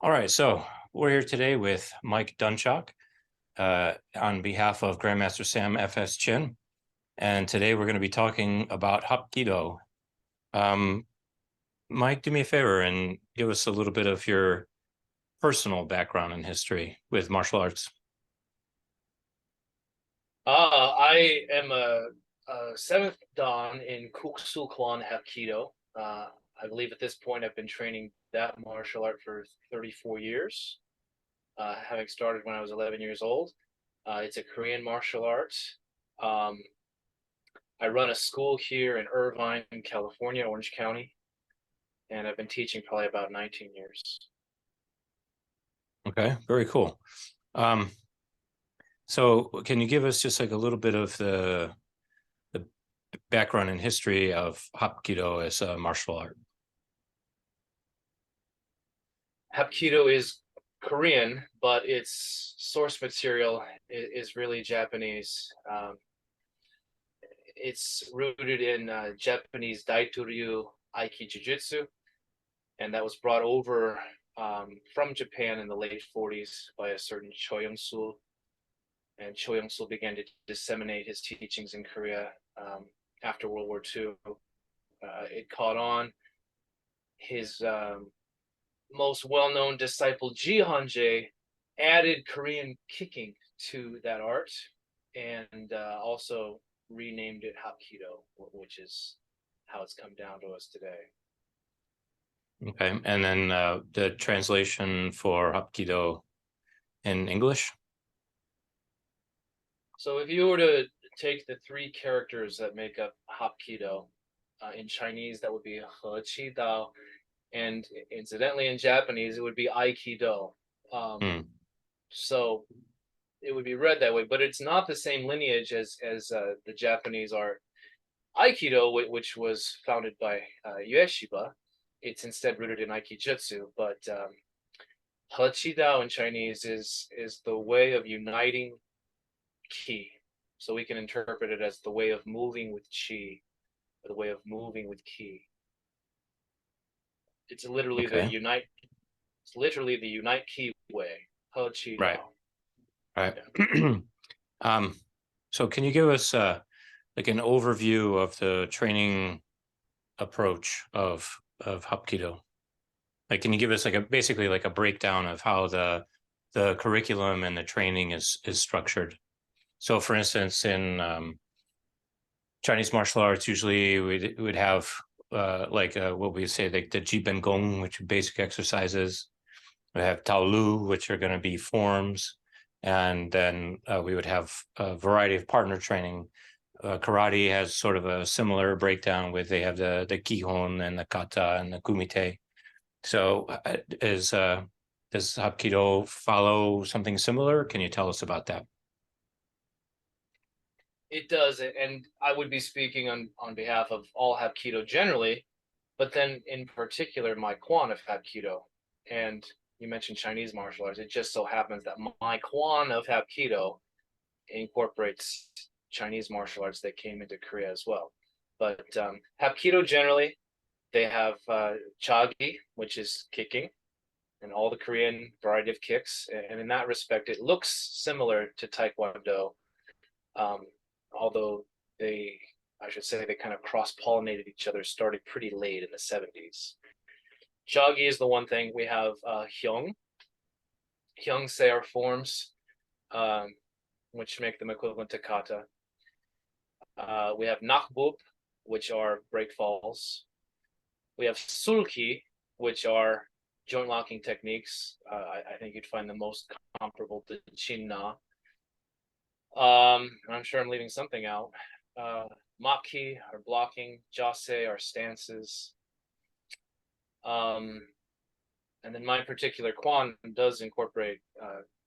All right, so we're here today with Mike Dunchok on behalf of Grandmaster Sam F.S. Chin. And today we're going to be talking about Hapkido. Mike, do me a favor and give us a little bit of your personal background and history with martial arts. I am a seventh dan in Kuksu Kwan Hapkido. I believe at this point I've been training that martial art for 34 years, having started when I was 11 years old. It's a Korean martial art. Um, I run a school here in Irvine, California, Orange County, and I've been teaching probably about 19 years. Okay, very cool. So can you give us just like a little bit of the background and history of Hapkido as a martial art? Hapkido is Korean, but its source material is really Japanese. It's rooted in Japanese Daitoryu Aiki Jiu-Jitsu, and that was brought over from Japan in the late 40s by a certain Cho Young-sul. And Cho Young-sul began to disseminate his teachings in Korea after World War II. It caught on. His most well-known disciple, Ji Hanje, added Korean kicking to that art and also renamed it Hapkido, which is how it's come down to us today. Okay, and then the translation for Hapkido in English? So if you were to take the three characters that make up Hapkido, in Chinese that would be He Dao, and incidentally in Japanese it would be Aikido. So it would be read that way, but it's not the same lineage as the Japanese art Aikido, which was founded by Yueshiba. It's instead rooted in Aikijutsu, but He Dao in Chinese is the way of uniting Qi. So we can interpret it as the way of moving with Qi, or the way of moving with Qi. It's literally Okay. It's literally the unite Qi way. He Right. Dao. Right. Yeah. So can you give us like an overview of the training approach of Hapkido? Like, can you give us like basically like a breakdown of how the curriculum and the training is structured? So, for instance, in Chinese martial arts, usually we would have what we say like the Jiben Gong, which are basic exercises. We have Tao Lu, which are going to be forms. And then we would have a variety of partner training. Karate has sort of a similar breakdown with they have the Kihon and the Kata and the Kumite. So does Hapkido follow something similar? Can you tell us about that? It does, and I would be speaking on behalf of all Hapkido generally, but then in particular my Kwan of Hapkido. And you mentioned Chinese martial arts. It just so happens that my Kwan of Hapkido incorporates Chinese martial arts that came into Korea as well. But Hapkido generally, they have chagi, which is kicking, and all the Korean variety of kicks. And in that respect, it looks similar to Taekwondo, although I should say, they kind of cross-pollinated each other, started pretty late in the 70s. Chagi is the one thing. We have Hyung. Hyung say are forms, which make them equivalent to kata. We have Nakbub, which are break falls. We have Sulki, which are joint locking techniques. I think you'd find the most comparable to Chin-na. I'm sure I'm leaving something out. Maki are blocking, Jase are stances. And then my particular Kwan does incorporate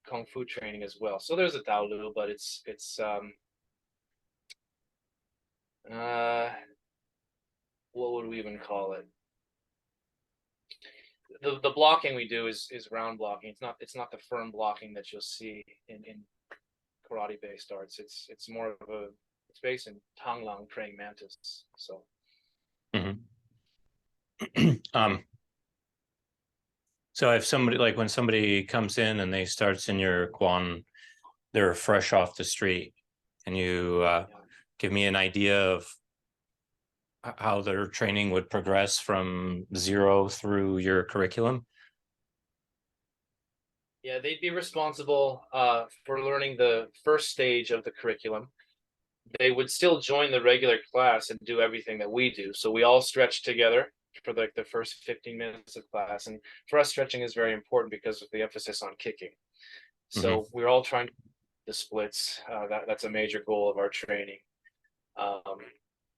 Kung Fu training as well. So there's a Tao Lu, but it's what would we even call it? The blocking we do is round blocking. It's not the firm blocking that you'll see in karate based arts. It's more of it's based in Tanglang praying mantis. So So if somebody, like when somebody comes in and they starts in your Guan, they're fresh off the street, and you give me an idea of how their training would progress from 0 through your curriculum. Yeah, they'd be responsible for learning the first stage of the curriculum. They would still join the regular class and do everything that we do. So we all stretch together for like the first 15 minutes of class. And for us, stretching is very important because of the emphasis on kicking. Mm-hmm. So we're all trying to the splits. That's a major goal of our training. Um,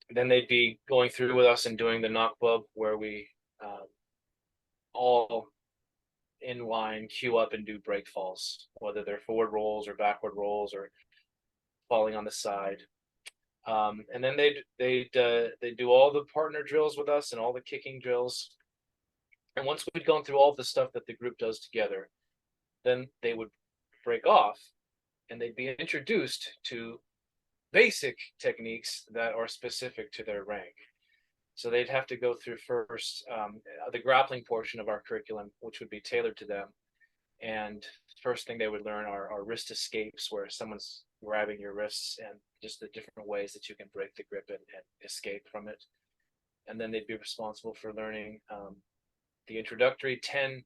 then they'd be going through with us and doing the knock club where we all in line queue up and do break falls, whether they're forward rolls or backward rolls or falling on the side. And then they'd do all the partner drills with us and all the kicking drills. And once we'd gone through all the stuff that the group does together, then they would break off and they'd be introduced to basic techniques that are specific to their rank. So they'd have to go through first the grappling portion of our curriculum, which would be tailored to them. And first thing they would learn are wrist escapes, where someone's grabbing your wrists and just the different ways that you can break the grip and escape from it. And then they'd be responsible for learning the introductory 10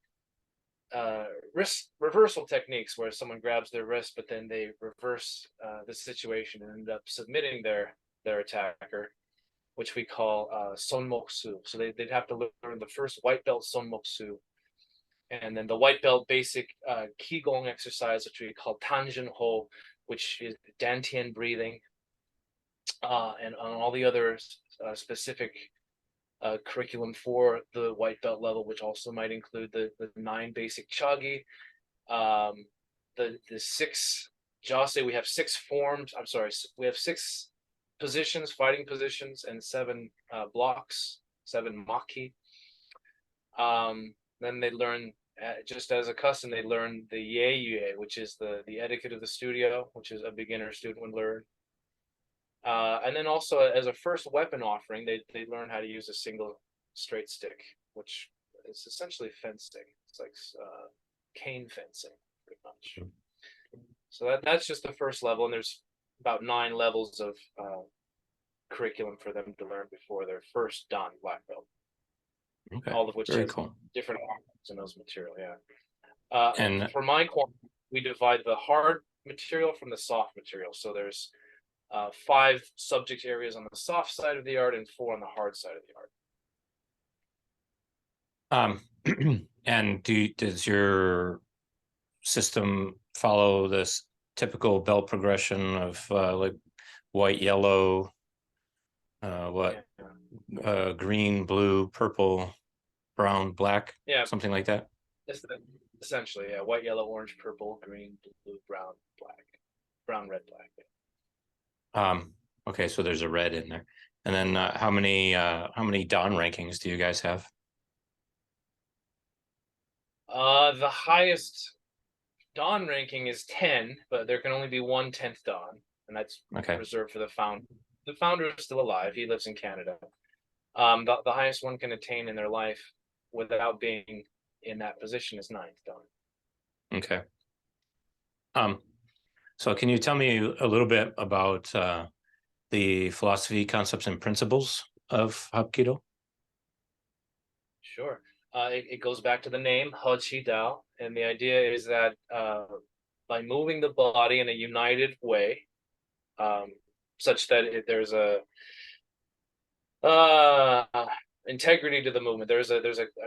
wrist reversal techniques, where someone grabs their wrist, but then they reverse the situation and end up submitting their attacker, which we call sonmoksu. So they'd have to learn the first white belt sonmoksu, and then the white belt basic qigong exercise, which we call tanjin ho, which is dantian breathing, and on all the other specific curriculum for the white belt level, which also might include the 9 basic chagi, the 6 jase. We have 6 forms. I'm sorry, we have 6 positions, fighting positions, and 7 blocks, 7 maki. Then they learn, just as a custom, they learn the yue, which is the etiquette of the studio, which is a beginner student would learn. And then also as a first weapon offering, they learn how to use a single straight stick, which is essentially fencing. It's like cane fencing, pretty much. So that's just the first level, and there's about 9 levels of curriculum for them to learn before their first dan black belt. Okay. All of which Very has cool. different options in those material. Yeah. And for my quant, we divide the hard material from the soft material. So there's 5 subject areas on the soft side of the art and 4 on the hard side of the art. And does your system follow this typical belt progression of like white, yellow, green, blue, purple, brown, black, something like that? Essentially, yeah. White, yellow, orange, purple, green, blue, brown, black, brown, red, black. Okay, so there's a red in there. And then how many dan rankings do you guys have? The highest dan ranking is 10, but there can only be 1 10th dan, and that's reserved for the founder. The founder is still alive. He lives in Canada. The highest one can attain in their life without being in that position is 9th dan. Okay. So can you tell me a little bit about the philosophy, concepts, and principles of Hapkido? Sure. It goes back to the name, Hapkido, and the idea is that by moving the body in a united way, such that there's a integrity to the movement, there's a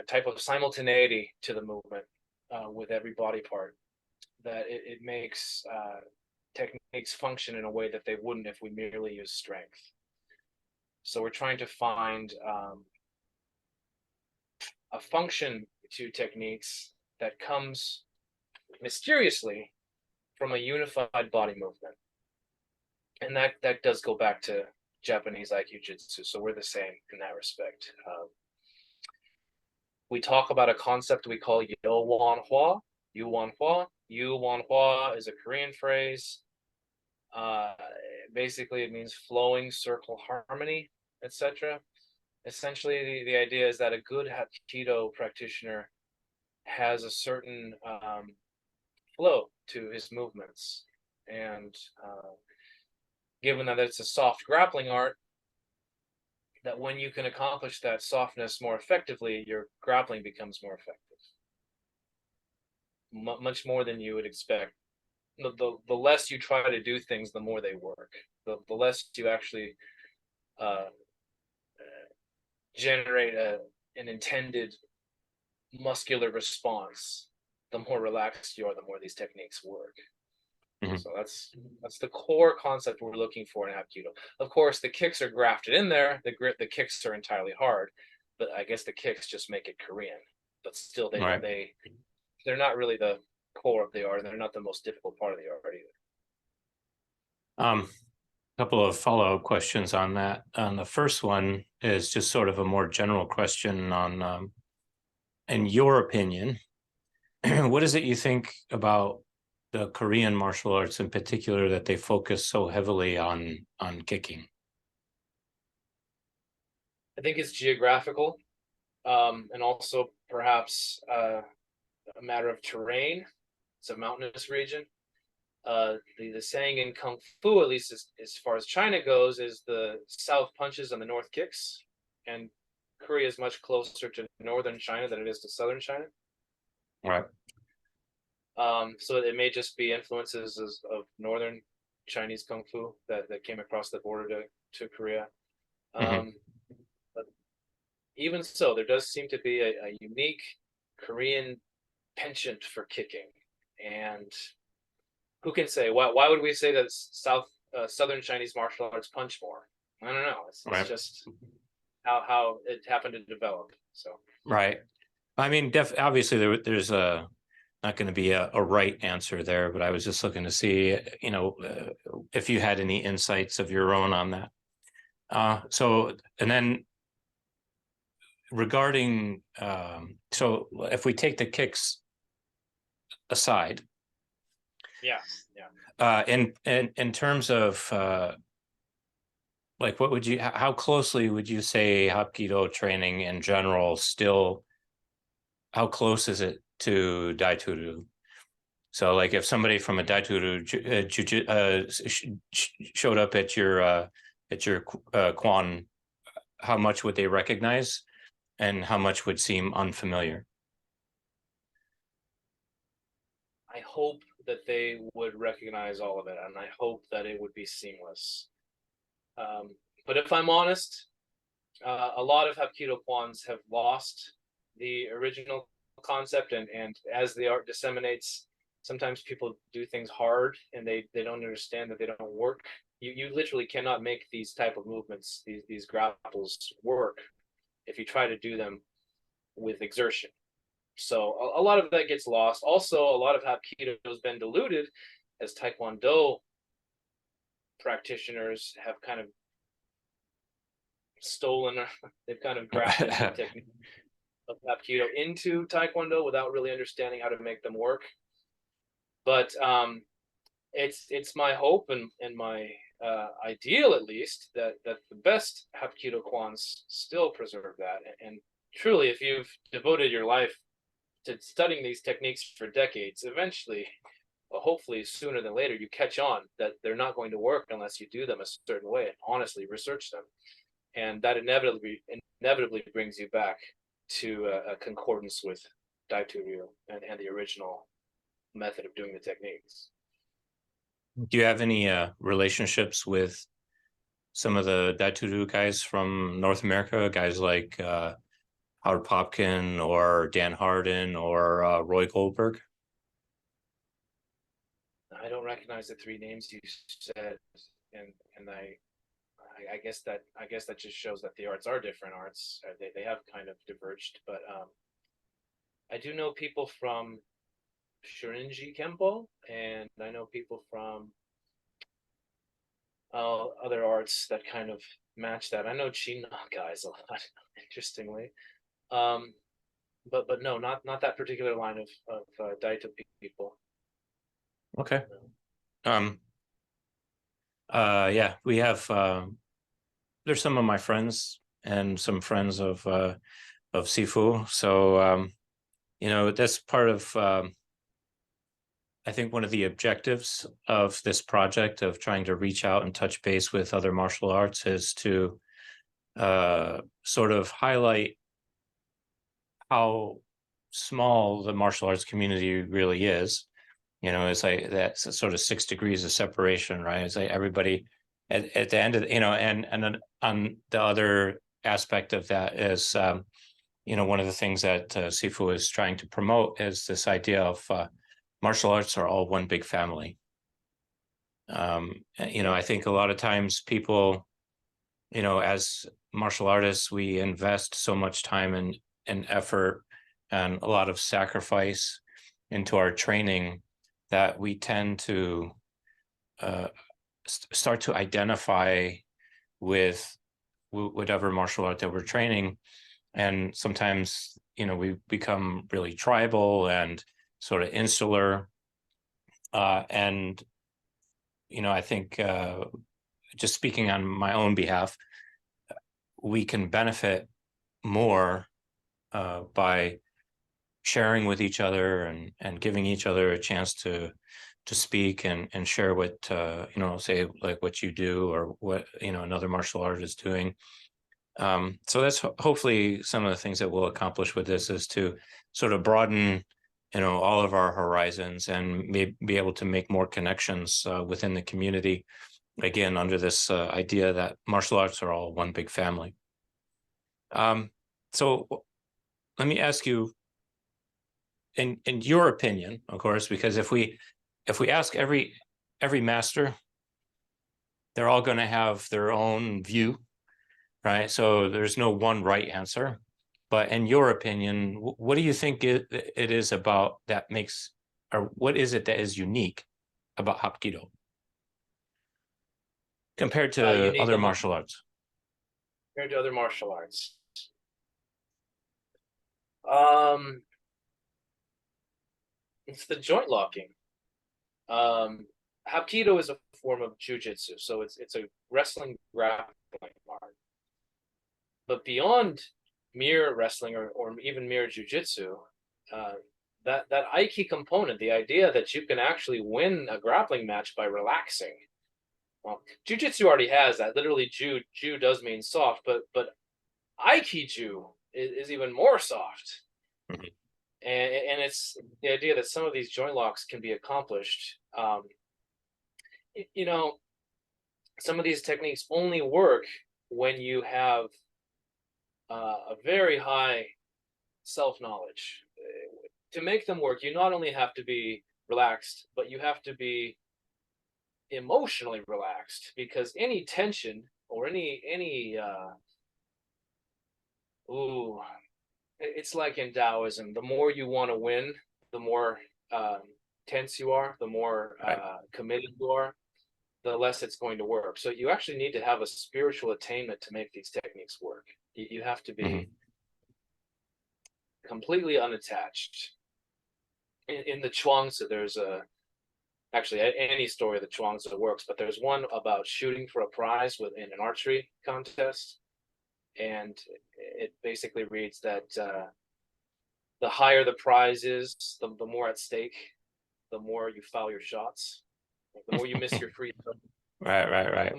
type of simultaneity to the movement with every body part, that it makes techniques function in a way that they wouldn't if we merely use strength. So we're trying to find a function to techniques that comes mysteriously from a unified body movement. And that does go back to Japanese Aikijutsu. So we're the same in that respect. We talk about a concept we call Yo Wan Hua. Yu Wan Hua. Yu Wan Hua is a Korean phrase. Basically, it means flowing circle harmony, etc. Essentially, the idea is that a good Hapkido practitioner has a certain flow to his movements, and given that it's a soft grappling art, that when you can accomplish that softness more effectively, your grappling becomes more effective, much more than you would expect. The less you try to do things, the more they work. The less you actually generate an intended muscular response, the more relaxed you are, the more these techniques work. Mhm. So that's the core concept we're looking for in Hapkido. Of course, the kicks are grafted in there. The kicks are entirely hard, but I guess the kicks just make it Korean. But still, Right. they're not really the core of the art, and they're not the most difficult part of the art either. Couple of follow-up questions on that. The first one is just sort of a more general question on, in your opinion, what is it you think about the Korean martial arts in particular that they focus so heavily on kicking? I think it's geographical, and also perhaps a matter of terrain. It's a mountainous region. The saying in Kung Fu, at least as far as China goes, is the south punches and the north kicks. And Korea is much closer to northern China than it is to southern China. Right. So it may just be influences of northern Chinese Kung Fu that came across the border to Korea. Mm-hmm. But even so, there does seem to be a unique Korean penchant for kicking. And who can say why would we say that southern Chinese martial arts punch more? I don't know. It's Right. just how it happened to develop. So Right. I mean, obviously there's a not going to be a right answer there, but I was just looking to see, if you had any insights of your own on that. So, and then regarding, so if we take the kicks aside, yeah. in terms of like, how closely would you say Hapkido training in general still, how close is it to Daituru? So, like, if somebody from a Daituru showed up at your Quan, how much would they recognize, and how much would seem unfamiliar? I hope that they would recognize all of it, and I hope that it would be seamless. But if I'm honest, a lot of Hapkido Kwans have lost the original concept, and as the art disseminates, sometimes people do things hard and they don't understand that they don't work. You literally cannot make these type of movements, these grapples work if you try to do them with exertion. So a lot of that gets lost. Also, a lot of Hapkido has been diluted as Taekwondo practitioners have kind of stolen, they've kind of grafted the technique of Hapkido into Taekwondo without really understanding how to make them work. But it's my hope and my ideal, at least, that the best Hapkido Kwans still preserve that. And truly, if you've devoted your life to studying these techniques for decades, eventually, well, hopefully sooner than later, you catch on that they're not going to work unless you do them a certain way and honestly research them. And that inevitably brings you back to a concordance with Daiturio and the original method of doing the techniques. Do you have any relationships with some of the Daituru guys from North America, guys like Howard Popkin or Dan Harden or Roy Goldberg? I don't recognize the three names you said, and I guess that just shows that the arts are different arts. They have kind of diverged, but I do know people from Shorinji Kempo, and I know people from other arts that kind of match that. I know China guys a lot, interestingly, um, but no, not that particular line of Daito people. Okay. Yeah, we have. There's some of my friends and some friends of Sifu. So that's part of, I think one of the objectives of this project of trying to reach out and touch base with other martial arts is to sort of highlight how small the martial arts community really is. It's like that sort of 6 degrees of separation, right? It's like everybody at the end of, and then on the other aspect of that is, one of the things that Sifu is trying to promote is this idea of martial arts are all one big family. I think a lot of times people, as martial artists, we invest so much time and effort and a lot of sacrifice into our training that we tend to start to identify with whatever martial art that we're training. And sometimes, we become really tribal and sort of insular. And, I think just speaking on my own behalf, we can benefit more by sharing with each other and giving each other a chance to speak and share what, say like what you do or what, another martial art is doing. So that's hopefully some of the things that we'll accomplish with this is to sort of broaden, all of our horizons and be able to make more connections within the community, again, under this idea that martial arts are all one big family. So let me ask you, in your opinion, of course, because if we ask every master, they're all going to have their own view, right? So there's no one right answer. But in your opinion, what do you think it is about that makes, or what is it that is unique about Hapkido compared to other martial arts? Compared to other martial arts. It's the joint locking. Hapkido is a form of jujitsu, so it's a wrestling grappling art. But beyond mere wrestling or even mere jujitsu, that aiki component, the idea that you can actually win a grappling match by relaxing. Well, jujitsu already has that. Literally, ju does mean soft, but aiki-ju is even more soft. Mm-hmm. And it's the idea that some of these joint locks can be accomplished. Some of these techniques only work when you have a very high self-knowledge. To make them work, you not only have to be relaxed, but you have to be emotionally relaxed, because any tension or it's like in Taoism, the more you want to win, the more tense you are, the more committed you are, the less it's going to work. So you actually need to have a spiritual attainment to make these techniques work. You have to be completely unattached. In the Chuangzi, there's actually any story of the Chuangzi works, but there's one about shooting for a prize in an archery contest. And it basically reads that the higher the prize is, the more at stake, the more you foul your shots, the more you miss your free throws. Right. The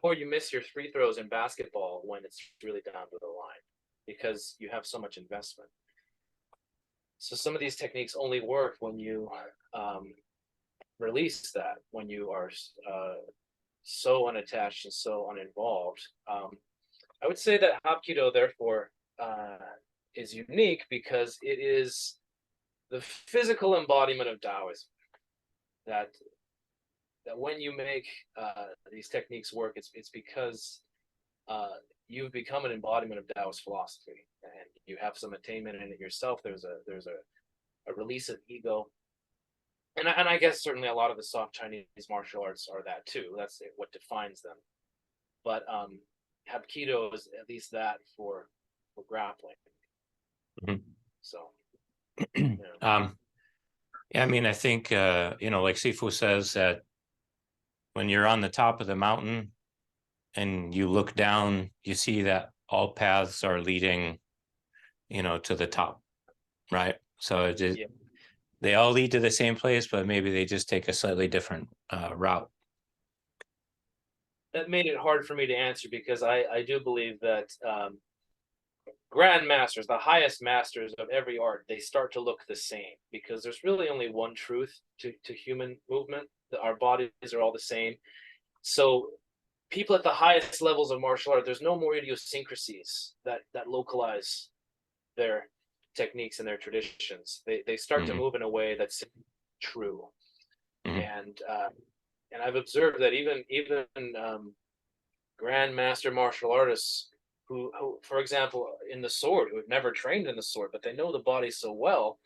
more you miss your free throws in basketball when it's really down to the line, because you have so much investment. So some of these techniques only work when you release that, when you are so unattached and so uninvolved. I would say that Hapkido, therefore, is unique because it is the physical embodiment of Taoism. That when you make these techniques work, it's because you've become an embodiment of Taoist philosophy, and you have some attainment in it yourself. There's a release of ego, and I guess certainly a lot of the soft Chinese martial arts are that too. That's what defines them. But Hapkido is at least that for grappling. Mm-hmm. So, I mean, I think like Sifu says, that when you're on the top of the mountain and you look down, you see that all paths are leading, to the top, right? So Yeah. they all lead to the same place, but maybe they just take a slightly different route. That made it hard for me to answer because I do believe that grandmasters, the highest masters of every art, they start to look the same because there's really only one truth to human movement. Our bodies are all the same. So people at the highest levels of martial art, there's no more idiosyncrasies that localize their techniques and their traditions. They start to move in a way that's true. And I've observed that even grandmaster martial artists who, for example, in the sword, who have never trained in the sword, but they know the body so well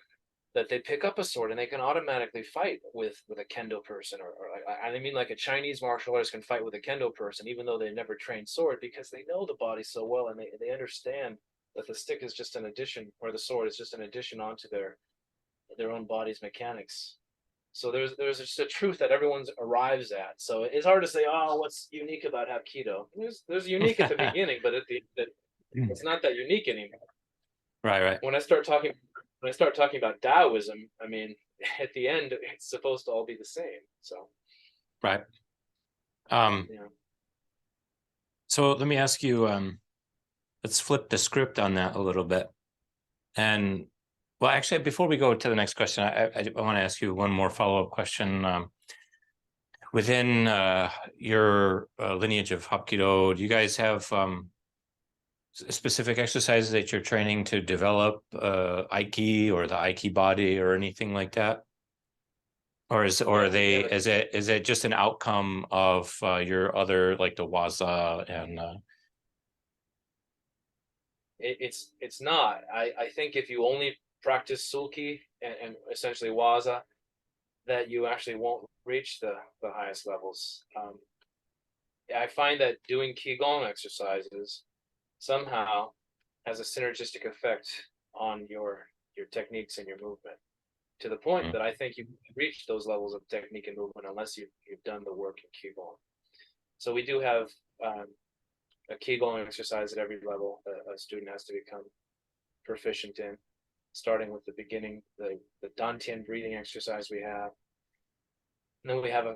that they pick up a sword and they can automatically fight with a kendo person, or I mean, like a Chinese martial artist can fight with a kendo person, even though they never trained sword, because they know the body so well and they understand that the stick is just an addition, or the sword is just an addition onto their own body's mechanics. So there's just a truth that everyone arrives at. So it's hard to say, oh, what's unique about Hapkido? There's unique at the beginning, but it's not that unique anymore. Right. When I start talking about Taoism, I mean, at the end, it's supposed to all be the same. So Right. yeah. So let me ask you, let's flip the script on that a little bit. And well, actually, before we go to the next question, I want to ask you one more follow-up question. Within your lineage of Hapkido, do you guys have specific exercises that you're training to develop Aiki or the Aiki body or anything like that? Or is it just an outcome of your other, like the Waza and It's not. I think if you only practice Sulki and essentially Waza, that you actually won't reach the highest levels. I find that doing qigong exercises somehow has a synergistic effect on your techniques and your movement, to the point that I think you reach those levels of technique and movement unless you've done the work in qigong. So we do have a qigong exercise at every level a student has to become proficient in, starting with the beginning, the dantian breathing exercise we have. And then we have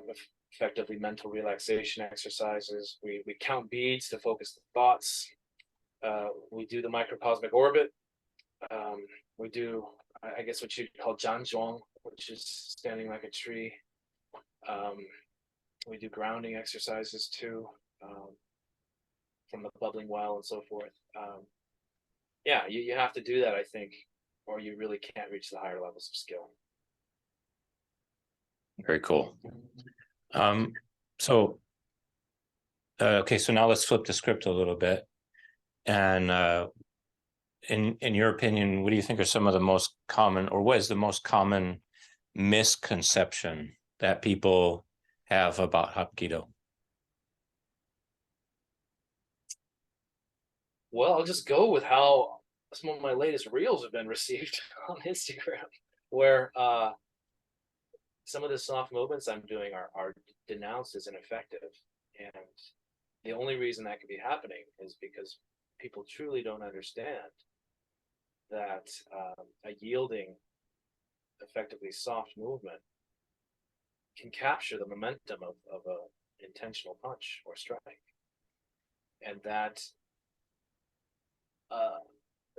effectively mental relaxation exercises. We count beads to focus the thoughts. We do the microcosmic orbit. We do, I guess, what you'd call Janzhuang, which is standing like a tree. We do grounding exercises too, from the bubbling well and so forth. Yeah, you have to do that, I think, or you really can't reach the higher levels of skill. Very cool. So okay, so now let's flip the script a little bit. And in your opinion, what do you think are some of the most common, or what is the most common misconception that people have about Hapkido? Well, I'll just go with how some of my latest reels have been received on Instagram, where some of the soft movements I'm doing are denounced as ineffective. And the only reason that could be happening is because people truly don't understand that a yielding, effectively soft movement can capture the momentum of an intentional punch or strike. And that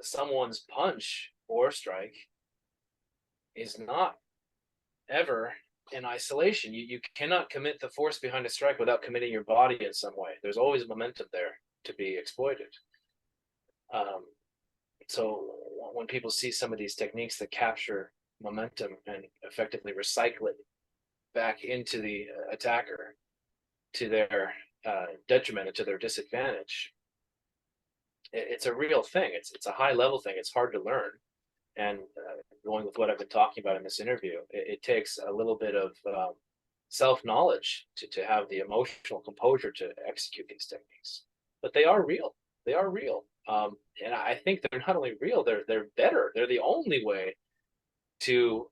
someone's punch or strike is not ever in isolation. You cannot commit the force behind a strike without committing your body in some way. There's always momentum there to be exploited. So when people see some of these techniques that capture momentum and effectively recycle it back into the attacker to their detriment and to their disadvantage, it's a real thing. It's a high level thing. It's hard to learn. And going with what I've been talking about in this interview, it takes a little bit of self-knowledge to have the emotional composure to execute these techniques. But they are real. They are real. And I think they're not only real, they're better. They're the only way to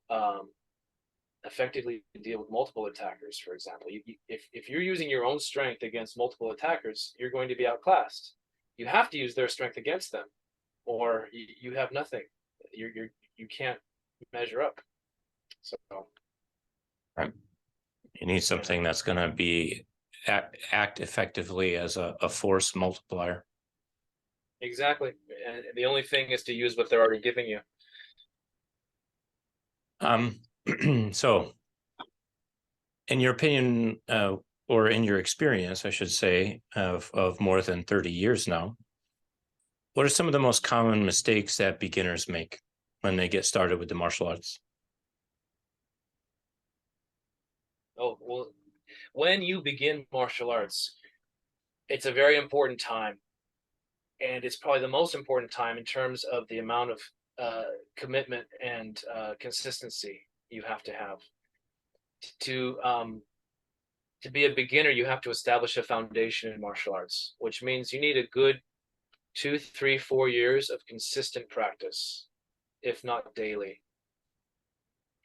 effectively deal with multiple attackers. For example, if you're using your own strength against multiple attackers, you're going to be outclassed. You have to use their strength against them, or you have nothing. You can't measure up. So Right. You need something that's going to be act effectively as a force multiplier. exactly, and the only thing is to use what they're already giving you. So, in your opinion, or in your experience, I should say, of more than 30 years now, what are some of the most common mistakes that beginners make when they get started with the martial arts? Oh, well, when you begin martial arts, it's a very important time, and it's probably the most important time in terms of the amount of commitment and consistency you have to have to be a beginner. You have to establish a foundation in martial arts, which means you need a good 2, 3, 4 years of consistent practice, if not daily.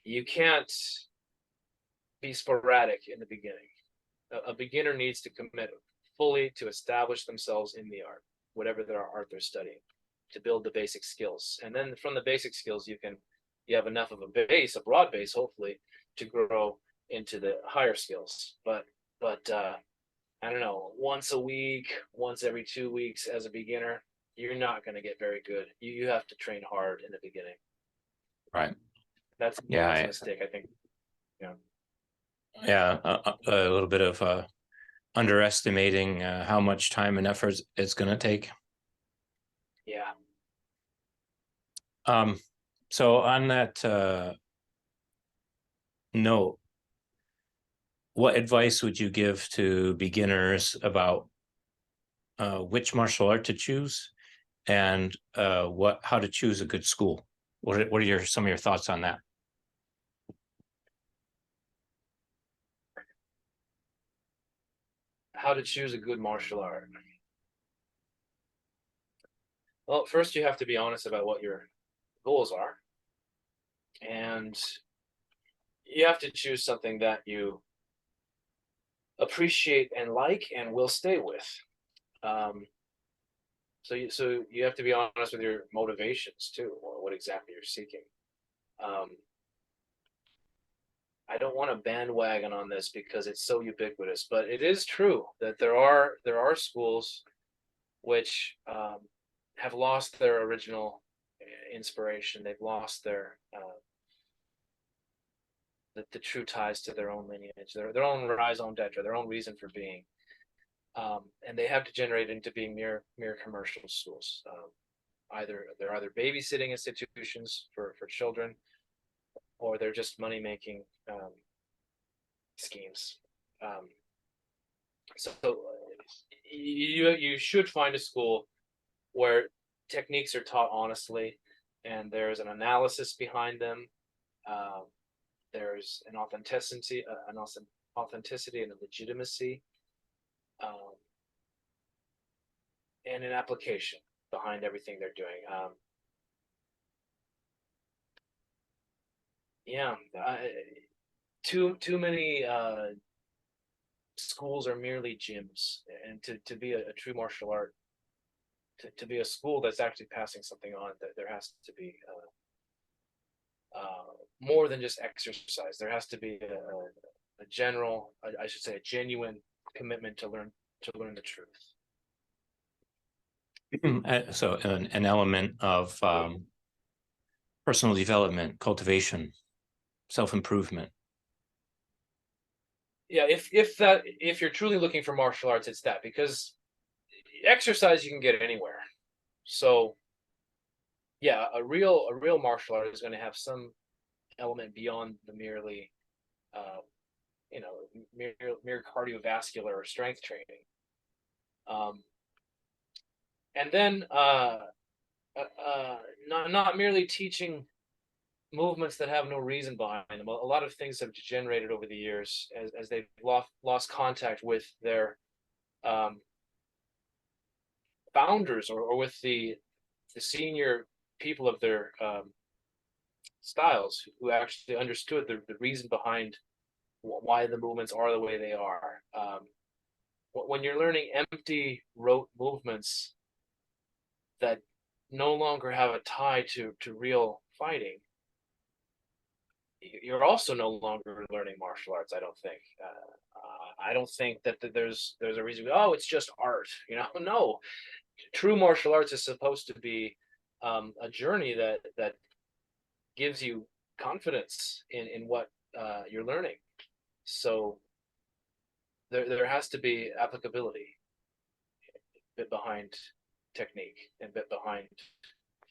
You can't be sporadic in the beginning. A beginner needs to commit fully to establish themselves in the art, whatever their art they're studying, to build the basic skills. And then from the basic skills, you have enough of a base, a broad base, hopefully, to grow into the higher skills. But I don't know, once a week, once every 2 weeks as a beginner, you're not going to get very good. You have to train hard in the beginning. Right. That's Yeah. a mistake, I think. Yeah. Yeah. A little bit of underestimating how much time and effort it's going to take. Yeah. So on that note, what advice would you give to beginners about which martial art to choose and how to choose a good school? What are some of your thoughts on that? How to choose a good martial art. Well, first you have to be honest about what your goals are, and you have to choose something that you appreciate and like and will stay with. Um, so you have to be honest with your motivations too, or what exactly you're seeking. Um, I don't want to bandwagon on this because it's so ubiquitous, but it is true that there are schools which have lost their original inspiration. They've lost the true ties to their own lineage, their own raison d'etre, their own reason for being, and they have degenerated into being mere commercial schools. They're either babysitting institutions for children, or they're just money making schemes. Um, so you should find a school where techniques are taught honestly, and there's an analysis behind them. Um, there's an authenticity and a legitimacy, um, and an application behind everything they're doing. Yeah, too many schools are merely gyms, and to be a true martial art, to be a school that's actually passing something on, that there has to be more than just exercise. There has to be a general, I should say, a genuine commitment to learn the truth. So an element of personal development, cultivation, self-improvement. Yeah, if you're truly looking for martial arts, it's that, because exercise you can get anywhere. So yeah, a real martial art is going to have some element beyond the merely uh, mere cardiovascular or strength training. Um, and then not merely teaching movements that have no reason behind them. A lot of things have degenerated over the years as they've lost contact with their um, founders, or with the senior people of their styles, who actually understood the reason behind why the movements are the way they are. When you're learning empty rote movements that no longer have a tie to real fighting, you're also no longer learning martial arts. I don't think. I don't think that there's a reason. Oh, it's just art. No. True martial arts is supposed to be a journey that gives you confidence in what you're learning. So there has to be applicability, a bit behind technique and a bit behind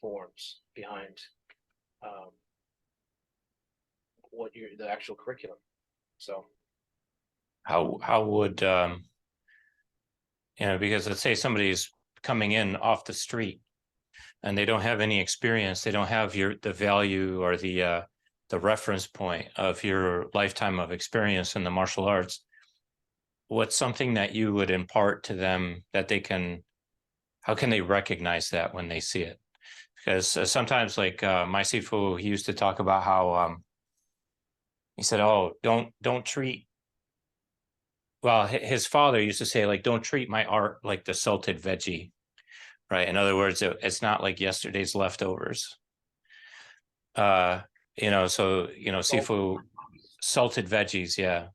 forms, behind um, the actual curriculum. So How would because let's say somebody's coming in off the street and they don't have any experience, they don't have the value or the reference point of your lifetime of experience in the martial arts. What's something that you would impart to them that how can they recognize that when they see it? Because sometimes, like my Sifu, he used to talk about how he said, "Oh, don't treat." Well, his father used to say, like, "Don't treat my art like the salted veggie," right? In other words, it's not like yesterday's leftovers. So Sifu, salted veggies, yeah.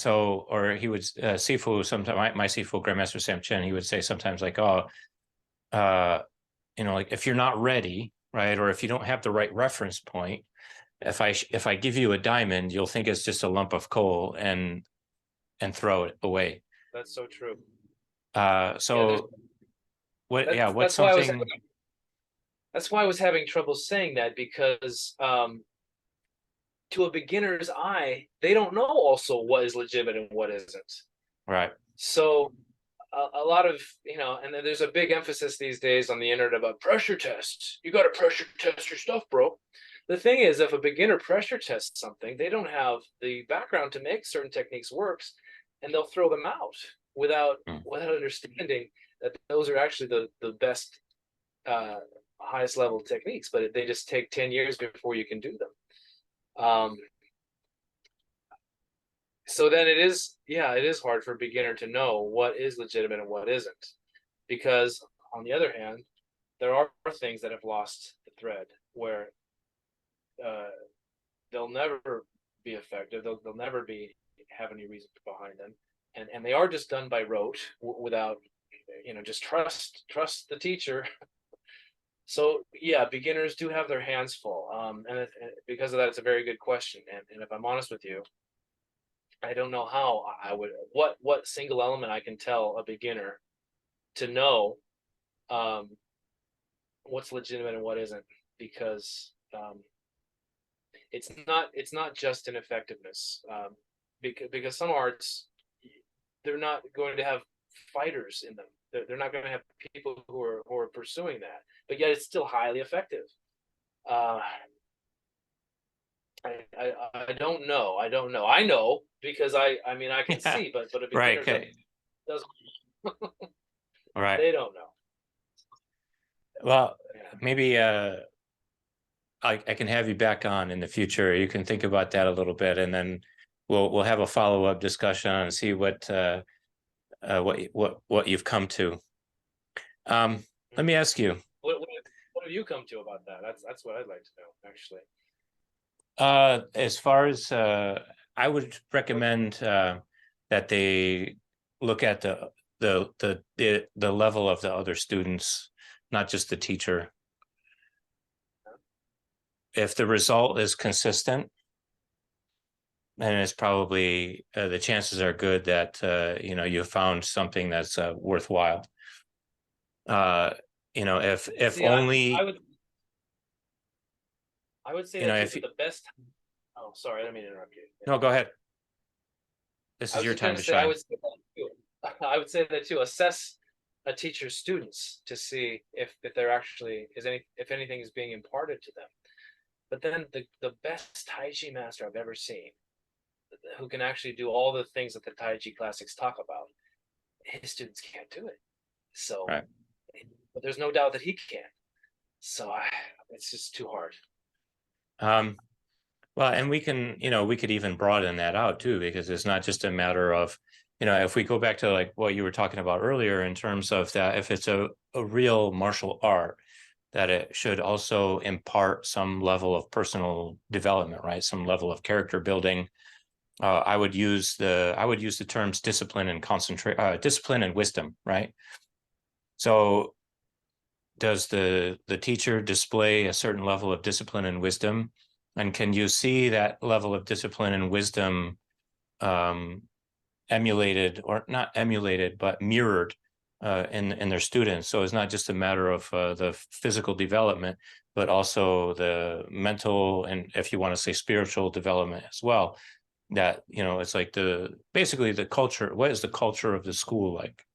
Or he would Sifu sometimes, my Sifu Grandmaster Sam Chen, he would say sometimes like, "Oh, like if you're not ready, right, or if you don't have the right reference point, if I give you a diamond, you'll think it's just a lump of coal and throw it away." that's so true. So what's that's why something? that's why I was having trouble saying that, because to a beginner's eye, they don't know also what is legitimate and what isn't. Right. So a lot of, and then there's a big emphasis these days on the internet about pressure tests. You got to pressure test your stuff, bro. The thing is, if a beginner pressure tests something, they don't have the background to make certain techniques works, and they'll throw them out without understanding that those are actually the best, highest level techniques, but they just take 10 years before you can do them. So then it is hard for a beginner to know what is legitimate and what isn't, because on the other hand, there are things that have lost the thread, where they'll never be effective. They'll never have any reason behind them, and they are just done by rote without, just trust the teacher. So yeah, beginners do have their hands full, and because of that, it's a very good question. And if I'm honest with you, I don't know how I would, what single element I can tell a beginner to know what's legitimate and what isn't, because it's not just an effectiveness, because some arts, they're not going to have fighters in them. They're not going to have people who are pursuing that, but yet it's still highly effective. I don't know. I know because I can see, but a beginner Right. Okay. doesn't. Right. They don't know. Well, maybe I can have you back on in the future. You can think about that a little bit, and then we'll have a follow-up discussion and see what you've come to. Let me ask you. What have you come to about that? That's what I'd like to know, actually. As far as I would recommend that they look at the level of the other students, not just the teacher. If the result is consistent, then it's probably the chances are good that you found something that's worthwhile. If only I would say that the best. Oh, sorry, I didn't mean to interrupt you. No, go ahead. This is your time to shine. I would say that too. Assess a teacher's students to see if there actually is if anything is being imparted to them. But then the best Tai Chi master I've ever seen, who can actually do all the things that the Tai Chi classics talk about, his students can't do it. So, right. But there's no doubt that he can. So it's just too hard. Well, and we could even broaden that out too, because it's not just a matter of, if we go back to like what you were talking about earlier in terms of that, if it's a real martial art, that it should also impart some level of personal development, right? Some level of character building. I would use the terms discipline and discipline and wisdom, right? So does the teacher display a certain level of discipline and wisdom? And can you see that level of discipline and wisdom emulated, or not emulated, but mirrored in their students? So it's not just a matter of the physical development, but also the mental and, if you want to say, spiritual development as well. That, it's like basically the culture. What is the culture of the school like?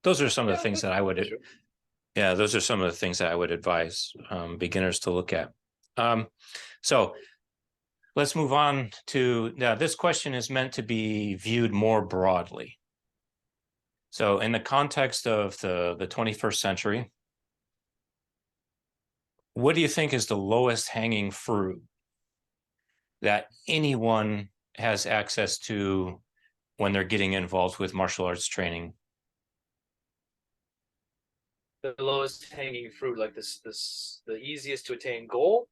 Those are some of the things that I would. True. Yeah, those are some of the things that I would advise beginners to look at. So let's move on to, now this question is meant to be viewed more broadly. So in the context of the 21st century, what do you think is the lowest hanging fruit that anyone has access to when they're getting involved with martial arts training? The lowest hanging fruit, like the easiest to attain goal,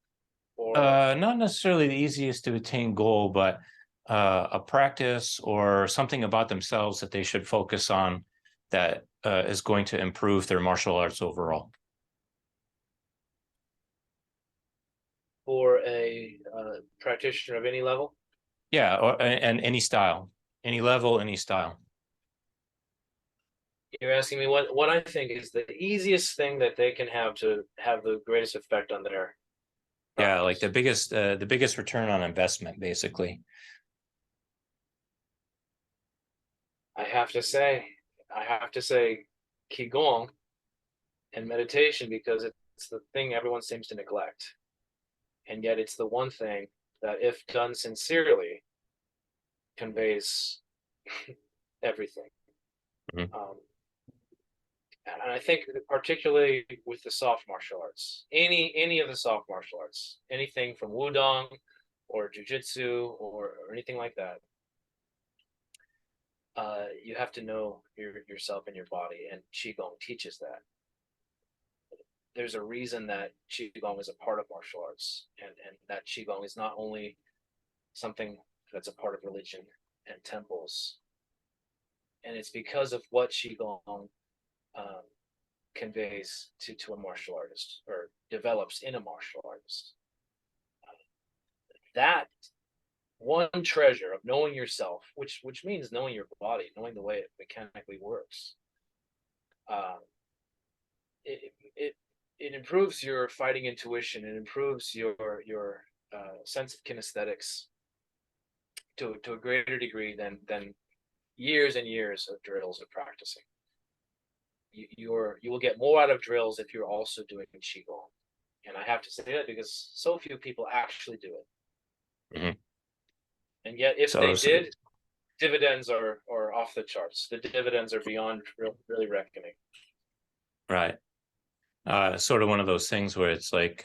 or Not necessarily the easiest to attain goal, but a practice or something about themselves that they should focus on that is going to improve their martial arts overall. for a practitioner of any level. Yeah, and any style, any level, any style. You're asking me what I think is the easiest thing that they can have to have the greatest effect on their Yeah, like practice. the biggest return on investment, basically. I have to say, qigong and meditation, because it's the thing everyone seems to neglect, and yet it's the one thing that, if done sincerely, conveys everything. Mhm. And I think particularly with the soft martial arts, any of the soft martial arts, anything from wudong or jujitsu or anything like that, you have to know yourself and your body, and qigong teaches that. There's a reason that qigong is a part of martial arts, and that qigong is not only something that's a part of religion and temples, and it's because of what qigong conveys to a martial artist, or develops in a martial artist. That one treasure of knowing yourself, which means knowing your body, knowing the way it mechanically works, uh, it improves your fighting intuition. It improves your sense of kinesthetics to a greater degree than years and years of drills of practicing. You will get more out of drills if you're also doing qigong, and I have to say that because so few people actually do it. Mhm. And yet, if they So did, dividends are off the charts. The dividends are beyond really reckoning. right. Sort of one of those things where it's like,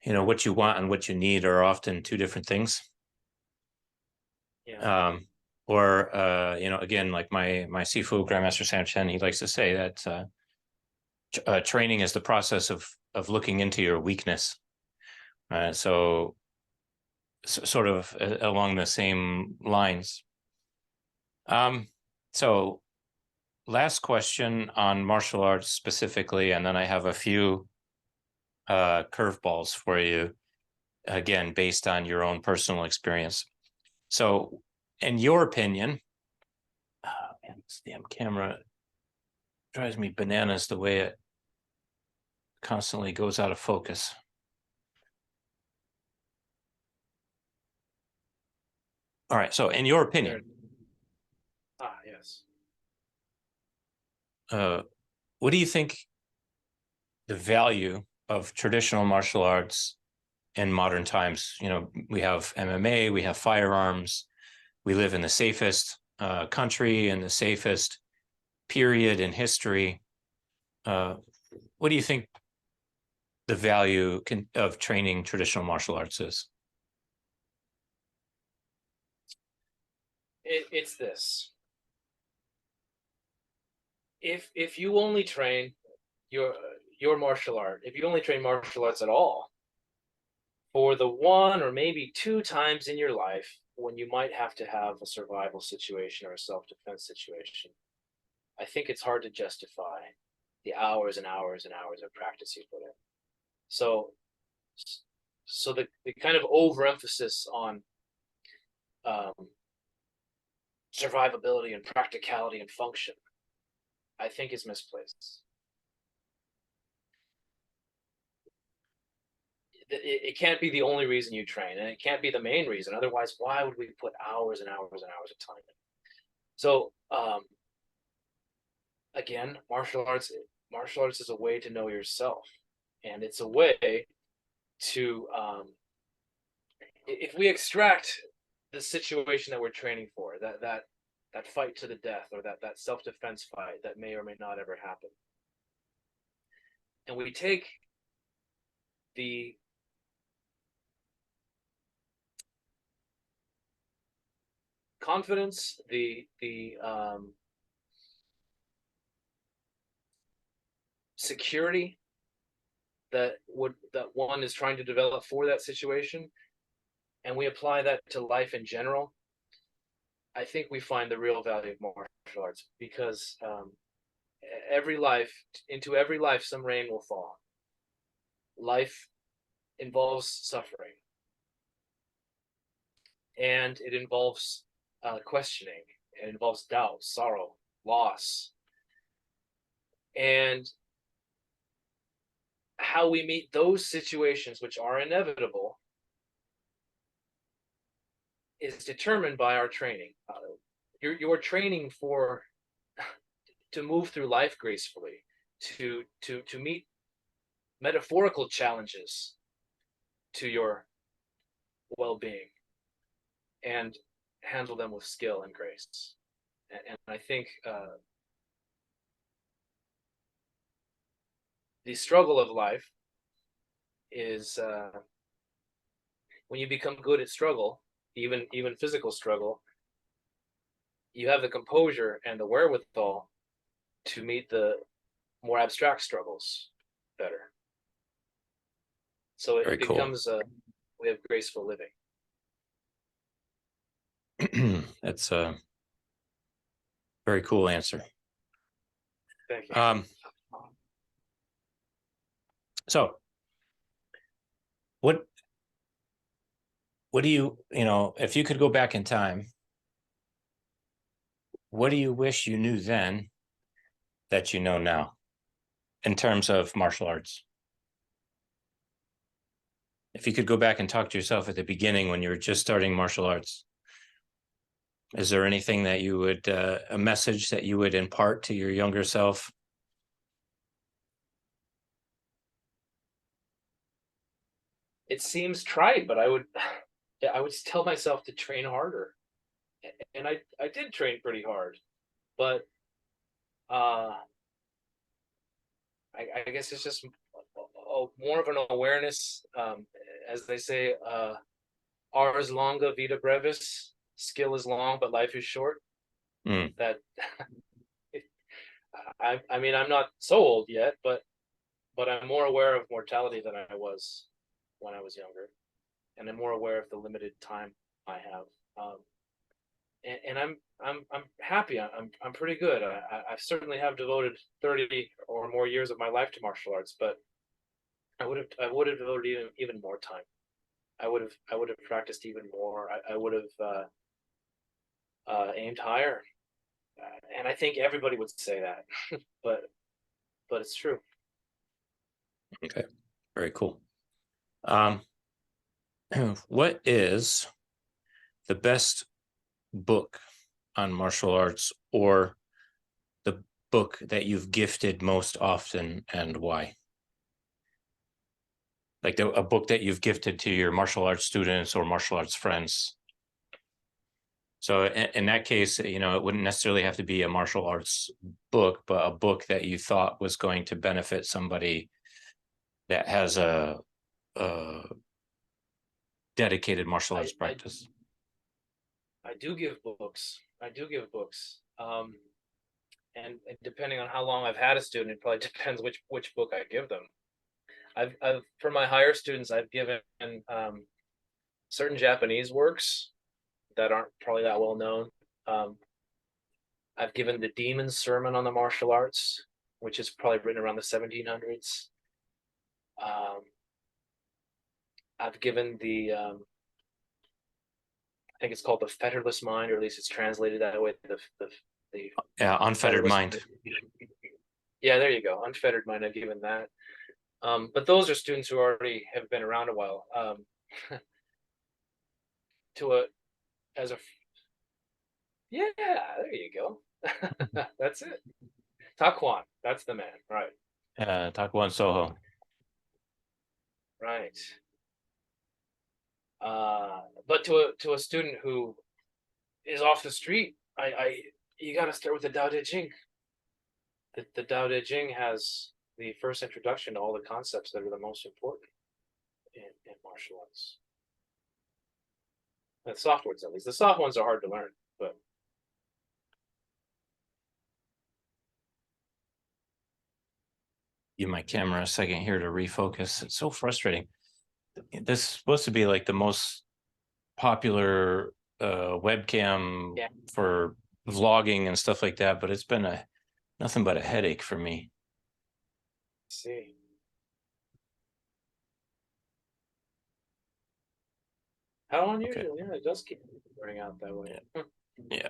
what you want and what you need are often two different things. Yeah. Or again, like my Sifu Grandmaster Sam Chen, he likes to say that training is the process of looking into your weakness. So sort of along the same lines. So last question on martial arts specifically, and then I have a few curveballs for you, again, based on your own personal experience. So in your opinion, man, this damn camera drives me bananas the way it constantly goes out of focus. All right, so in your opinion, Yes. what do you think the value of traditional martial arts in modern times? We have MMA, we have firearms, we live in the safest country and the safest period in history. What do you think the value of training traditional martial arts is? It's this. if you only train your martial art, if you only train martial arts at all, for the one or maybe two times in your life when you might have to have a survival situation or a self-defense situation, I think it's hard to justify the hours and hours and hours of practice you put in. So, so the kind of overemphasis on um, survivability and practicality and function, I think, is misplaced. It can't be the only reason you train, and it can't be the main reason. Otherwise, why would we put hours and hours and hours of time in? So, again, martial arts is a way to know yourself, and it's a way to if we extract the situation that we're training for, that fight to the death, or that self-defense fight that may or may not ever happen, and we take the confidence, the security that one is trying to develop for that situation, and we apply that to life in general, I think we find the real value of martial arts, because into every life, some rain will fall. Life involves suffering, and it involves questioning, it involves doubt, sorrow, loss, and how we meet those situations, which are inevitable, is determined by our training. You're training to move through life gracefully, to meet metaphorical challenges to your well-being, and handle them with skill and grace. And I think the struggle of life is when you become good at struggle, even physical struggle, you have the composure and the wherewithal to meet the more abstract struggles better. So Very it cool. becomes a way of graceful living. That's a very cool answer. Thank you. So what do you if you could go back in time, what do you wish you knew then that you know now in terms of martial arts? If you could go back and talk to yourself at the beginning when you were just starting martial arts, is there anything that you would, a message that you would impart to your younger self? It seems trite, but I would tell myself to train harder, and I did train pretty hard, but I guess it's just more of an awareness, as they say, ars longa vita brevis, skill is long but life is short. That I mean, I'm not so old yet, but I'm more aware of mortality than I was when I was younger, and I'm more aware of the limited time I have. And I'm happy. I'm pretty good. I certainly have devoted 30 or more years of my life to martial arts, but I would have devoted even more time. I would have practiced even more. I would have aimed higher, and I think everybody would say that, but it's true. Okay, very cool. What is the best book on martial arts, or the book that you've gifted most often, and why? Like a book that you've gifted to your martial arts students or martial arts friends. So in that case, it wouldn't necessarily have to be a martial arts book, but a book that you thought was going to benefit somebody that has a dedicated martial arts practice. I do give books. and depending on how long I've had a student, it probably depends which book I give them. I've for my higher students, I've given certain Japanese works that aren't probably that well known. I've given the Demon's Sermon on the Martial Arts, which is probably written around the 1700s. I've given the I think it's called the Fetterless Mind, or at least it's translated that way. The Yeah, Unfettered Mind. Yeah, there you go. Unfettered Mind. I've given that. But those are students who already have been around a while. To a as a Yeah, there you go. That's it. Taquan, that's the man, right? Takuan Soho. Right. But to a student who is off the street, I you got to start with the Tao Te Ching. The Tao Te Ching has the first introduction to all the concepts that are the most important in martial arts. The soft ones, at least. The soft ones are hard to learn, but Give my camera a second here to refocus. It's so frustrating. This is supposed to be like the most popular webcam yeah. for vlogging and stuff like that, but it's been nothing but a headache for me. Let's see. How unusual, yeah, it does keep running out that way. Yeah.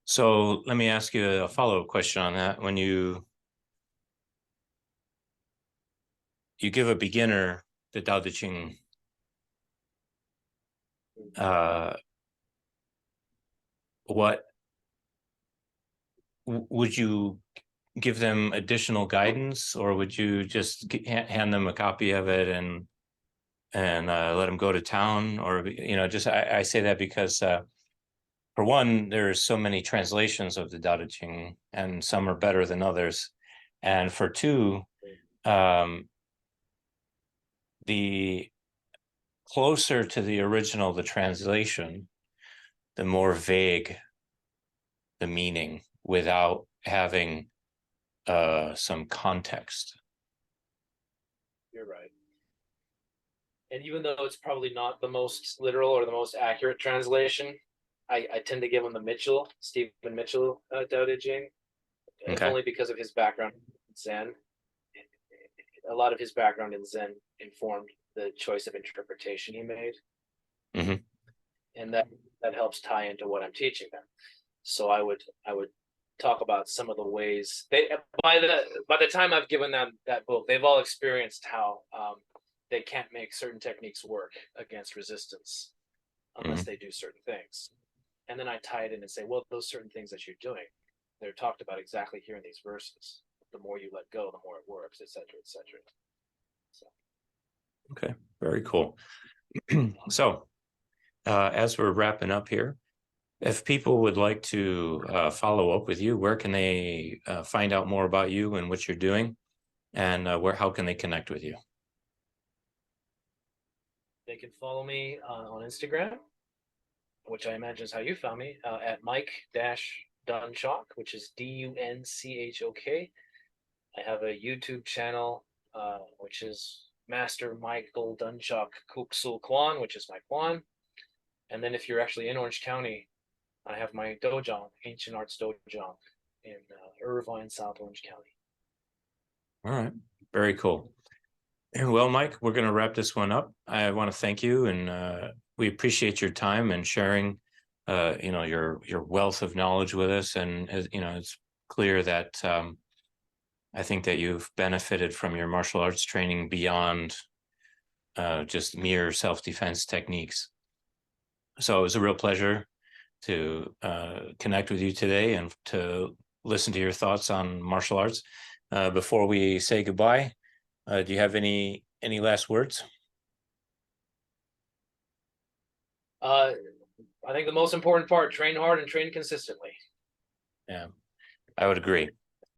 So let me ask you a follow-up question on that. When you give a beginner the Tao Te Ching, what would you give them additional guidance, or would you just hand them a copy of it and let them go to town? Or, just I say that because for one, there's so many translations of the Tao Te Ching, and some are better than others. And for two, the closer to the original the translation, the more vague the meaning without having some context. You're right. And even though it's probably not the most literal or the most accurate translation, I tend to give him the Stephen Mitchell Tao Te Ching, Okay. only because of his background in Zen. A lot of his background in Zen informed the choice of interpretation he made. Mm-hmm. And that helps tie into what I'm teaching them. So I would talk about some of the ways by the time I've given them that book, they've all experienced how they can't make certain techniques work against resistance unless they do certain things. And then I tie it in and say, well, those certain things that you're doing, they're talked about exactly here in these verses. The more you let go, the more it works, et cetera, et cetera. So. Okay, very cool. So as we're wrapping up here, if people would like to follow up with you, where can they find out more about you and what you're doing, and how can they connect with you? They can follow me on Instagram, which I imagine is how you found me, at Mike-Dunchok, which is Dunchok. I have a YouTube channel, which is Master Michael Dunchock Kuksul Kwan, which is my Kwan. And then if you're actually in Orange County, I have my Dojang, Ancient Arts Dojang, in Irvine, South Orange County. All right, very cool. Well, Mike, we're going to wrap this one up. I want to thank you, and we appreciate your time and sharing, your wealth of knowledge with us. And it's clear that I think that you've benefited from your martial arts training beyond just mere self-defense techniques. So it was a real pleasure to connect with you today and to listen to your thoughts on martial arts. Before we say goodbye, do you have any last words? I think the most important part: train hard and train consistently. Yeah, I would agree.